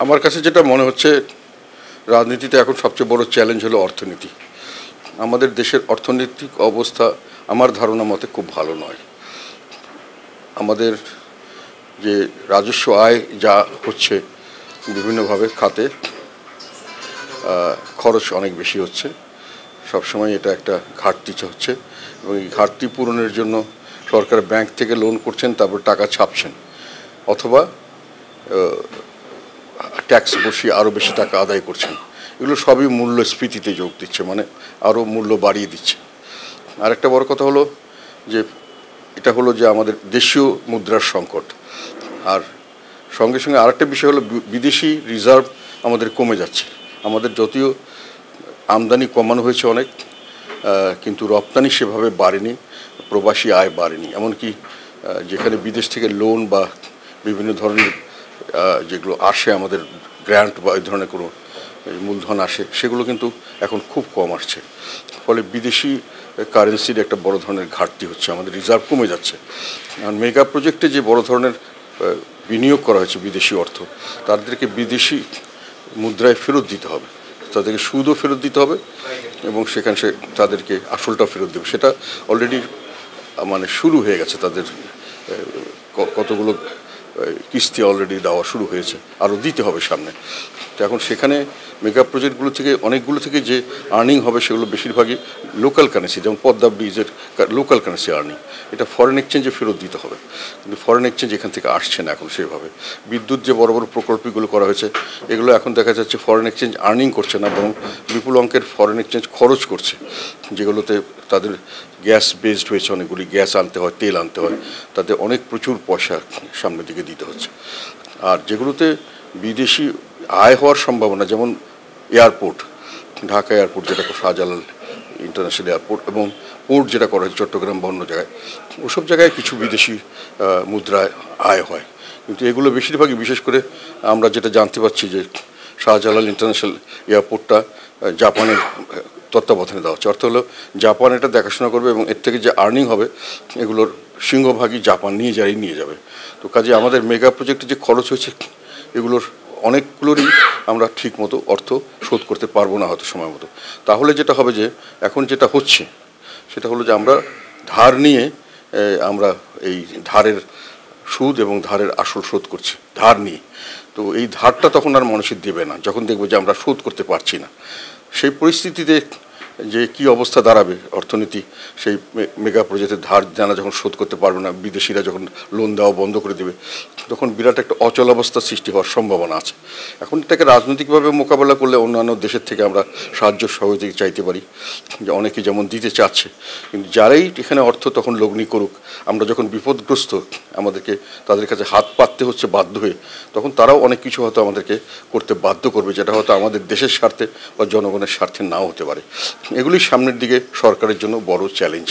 আমার কাছে যেটা মনে হচ্ছে, রাজনীতিতে এখন সবচেয়ে বড় চ্যালেঞ্জ হলো অর্থনীতি। আমাদের দেশের অর্থনৈতিক অবস্থা আমার ধারণা মতে খুব ভালো নয়। আমাদের যে রাজস্ব আয় যা হচ্ছে বিভিন্নভাবে খাতে, খরচ অনেক বেশি হচ্ছে। সবসময় এটা একটা ঘাটতি হচ্ছে এবং এই ঘাটতি পূরণের জন্য সরকার ব্যাংক থেকে লোন করছেন, তারপর টাকা ছাপছেন, অথবা ট্যাক্স বসিয়ে আরও বেশি টাকা আদায় করছেন। এগুলো সবই মূল্যস্ফীতিতে যোগ দিচ্ছে, মানে আরও মূল্য বাড়িয়ে দিচ্ছে। আরেকটা বড় কথা হলো যে এটা হলো যে আমাদের দেশীয় মুদ্রার সংকট। আর সঙ্গে সঙ্গে আরেকটা বিষয় হলো বিদেশি রিজার্ভ আমাদের কমে যাচ্ছে। আমাদের যদিও আমদানি কমানো হয়েছে অনেক, কিন্তু রপ্তানি সেভাবে বাড়েনি, প্রবাসী আয় বাড়েনি। এমনকি যেখানে বিদেশ থেকে লোন বা বিভিন্ন ধরনের যেগুলো আসে, আমাদের গ্র্যান্ট বা এই ধরনের কোনো মূলধন আসে, সেগুলো কিন্তু এখন খুব কম আসছে। ফলে বিদেশি কারেন্সির একটা বড় ধরনের ঘাটতি হচ্ছে, আমাদের রিজার্ভ কমে যাচ্ছে। আর মেগা প্রজেক্টে যে বড় ধরনের বিনিয়োগ করা হয়েছে বিদেশি অর্থ, তাদেরকে বিদেশি মুদ্রায় ফেরত দিতে হবে, তাদেরকে সুদও ফেরত দিতে হবে এবং সেখানে তাদেরকে আসলটা ফেরত দেবে। সেটা অলরেডি মানে শুরু হয়ে গেছে, তাদের কতগুলো কিস্তি অলরেডি দেওয়া শুরু হয়েছে, আরও দিতে হবে সামনে। তো এখন সেখানে মেগা প্রজেক্টগুলো থেকে অনেকগুলো থেকে যে আর্নিং হবে সেগুলো বেশিরভাগই লোকাল কারেন্সি, যেমন পদ্মা ব্রিজের লোকাল কারেন্সি আর্নিং। এটা ফরেন এক্সচেঞ্জে ফেরত দিতে হবে, কিন্তু ফরেন এক্সচেঞ্জ এখান থেকে আসছে না এখন সেভাবে। বিদ্যুৎ যে বড় বড় প্রকল্পগুলো করা হয়েছে, এগুলো এখন দেখা যাচ্ছে ফরেন এক্সচেঞ্জ আর্নিং করছে না, বরং বিপুল অঙ্কের ফরেন এক্সচেঞ্জ খরচ করছে, যেগুলোতে তাদের গ্যাস বেসড হয়েছে, অনেকগুলি গ্যাস আনতে হয়, তেল আনতে হয়, তাতে অনেক প্রচুর পয়সা সামনের দিকে দিতে হচ্ছে। আর যেগুলোতে বিদেশি আয় হওয়ার সম্ভাবনা, যেমন এয়ারপোর্ট, ঢাকা এয়ারপোর্ট যেটা শাহজালাল ইন্টারন্যাশনাল এয়ারপোর্ট, এবং পোর্ট যেটা করা হয়েছে চট্টগ্রাম বা অন্য জায়গায়, ওসব জায়গায় কিছু বিদেশি মুদ্রায় আয় হয়। কিন্তু এগুলো বেশিরভাগই, বিশেষ করে আমরা যেটা জানতে পারছি যে শাহজালাল ইন্টারন্যাশনাল এয়ারপোর্টটা জাপানের তত্ত্বাবধানে দেওয়া হচ্ছে। অর্থ হলো জাপান এটা দেখাশোনা করবে এবং এর থেকে যে আর্নিং হবে এগুলোর সিংহভাগই জাপান নিয়ে যাবে। তো কাজে আমাদের মেগা প্রজেক্টে যে খরচ হয়েছে, এগুলোর অনেকগুলোরই আমরা ঠিক মতো অর্থ শোধ করতে পারবো না হয়তো সময় মতো। তাহলে যেটা হবে যে এখন যেটা হচ্ছে সেটা হলো যে আমরা ধার নিয়ে আমরা এই ধারের সুদ এবং ধারের আসল শোধ করছি ধার নিয়ে। তো এই ধারটা তখন আর মানুষের দেবে না, যখন দেখবে যে আমরা শোধ করতে পারছি না। সেই পরিস্থিতিতে যে কি অবস্থা দাঁড়াবে অর্থনীতি, সেই মেগা প্রজেক্টের ধার জানা যখন শোধ করতে পারবে না, বিদেশিরা যখন লোন দেওয়া বন্ধ করে দেবে, তখন বিরাট একটা অচলাবস্থা সৃষ্টি হওয়ার সম্ভাবনা আছে। এখন এটাকে রাজনৈতিকভাবে মোকাবেলা করলে অন্যান্য দেশের থেকে আমরা সাহায্য সহযোগিতা চাইতে পারি, যে অনেকে যেমন দিতে চাচ্ছে, কিন্তু যারাই এখানে অর্থ তখন লগ্নি করুক, আমরা যখন বিপদগ্রস্ত আমাদেরকে তাদের কাছে হাত পাততে হচ্ছে বাধ্য হয়ে, তখন তারাও অনেক কিছু হয়তো আমাদেরকে করতে বাধ্য করবে, যেটা হয়তো আমাদের দেশের স্বার্থে বা জনগণের স্বার্থে নাও হতে পারে। এগুলি সামনের দিকে সরকারের জন্য বড় চ্যালেঞ্জ।